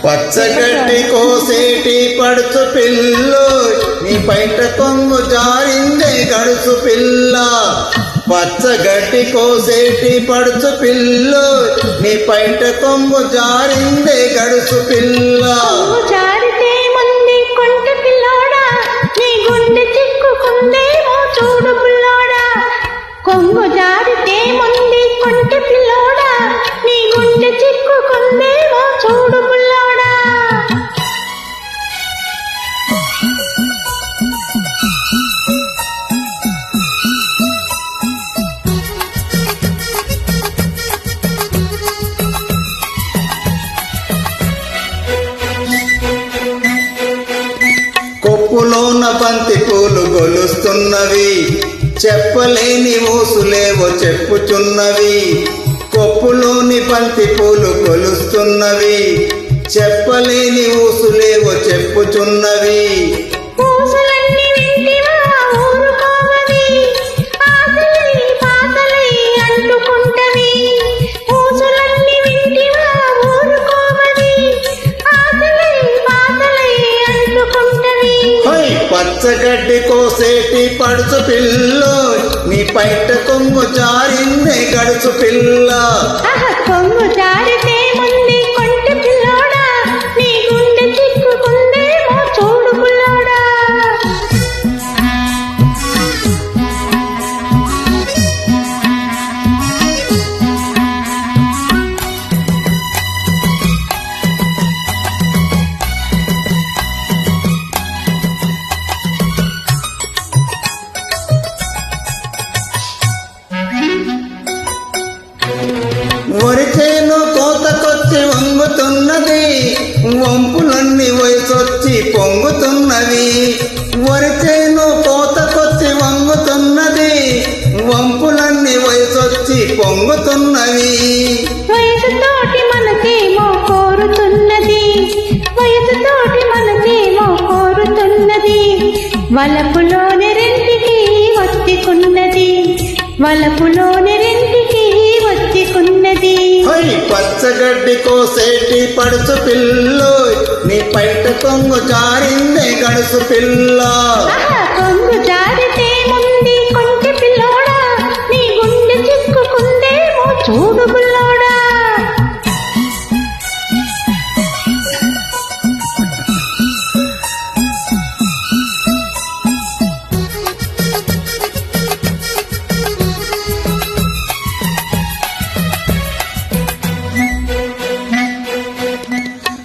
పచ్చగడ్డి కోసేటి పడుచు పిల్లు నీ బయట కొంగు జారిందే గడుచు పిల్ల. పచ్చగడ్డి కోసేటి పడుచు పిల్లు నీ బయట కొంగు జారిందే గడుచు పిల్ల. జారితే ముందు కొంటె పిల్లోడా నీ గుండె చిక్కుకుందేమో చూడు పిల్లోడా. కొంగు జారితే ముందు కొంటె పిల్లోడా నీ గుండె చిక్కుకుందేమో చూడు పిల్లోడా. కొప్పులోన బంతి పూలు గొలుస్తున్నవి, చెప్పలేని ఊసులేవో చెప్పుచున్నవి. కొప్పులోని బంతి పూలు గొలుస్తున్నవి, చెప్పలేని ఊసులేవో చెప్పుచున్నవి. పూసలన్నీ వింటివా ఊరుకోవవి, ఆశలై పాతలై అంటుకుంటవి. పూసలన్నీ వింటివా ఊరుకోవవి, ఆశలై పాతలై అంటుకుంటవి. పచ్చగడ్డి కోసేటి పడుచు పిల్లు నీ పైట కొంగు జారిందే గడుచు పిల్ల. కొంగు జారితే ముందు కొంటె పిల్లోడా నీ గుండె చిక్కుకుందేమో చూడు పిల్లోడా. వరిచేను కోతకొచ్చి వంగుతున్నది, వంపులన్నీ వయసొచ్చి పొంగుతున్నవి. వరిచేను కోతకొచ్చి వంగుతున్నది, వంపులన్నీ వయసొచ్చి పొంగుతున్నవి. వయసుతోటి మనకేమో కోరుతున్నది, వయసుతోటి మనకేమో కోరుతున్నది. వలపులోని రెంటికి ఒత్తికున్నది, వలపులోని రెంటికి ఒత్తికున్నది. పచ్చగడ్డి కోసేటి పడుచు పిల్లు నీ పైట కొంగు జారిందే గడుసు పిల్ల. కొంగు జారితే ముందు కొంటె పిల్లోడా నీ గుండె చిక్కుకుందేమో చూడు పిల్లోడా.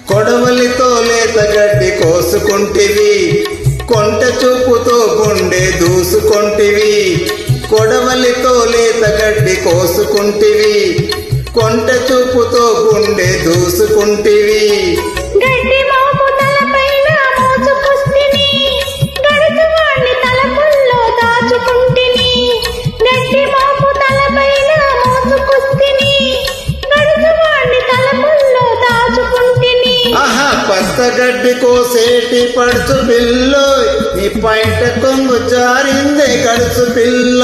కొడవలితో లేత గడ్డి కోసుకుంటివి, కొంట చూపుతో గుండె దూసుకుంటివి. కొడవలితో లేత గడ్డి కోసుకుంటివి, కొంట చూపుతో గుండె దూసుకుంటివి. గడ్డి మోపు తలపైన మోసుకొస్తిని, గడుచువాణ్ణి తలపుల్లో దాచుకుంటిని. గడ్డి మోపు తలపైన మోసుకొస్తిని, గడుచువాణ్ణి తలపుల్లో దాచుకుంటిని. పచ్చగడ్డి కోసేటి పడుచు పిల్లు నీ పైట కొంగు జారిందే గడుచు పిల్ల.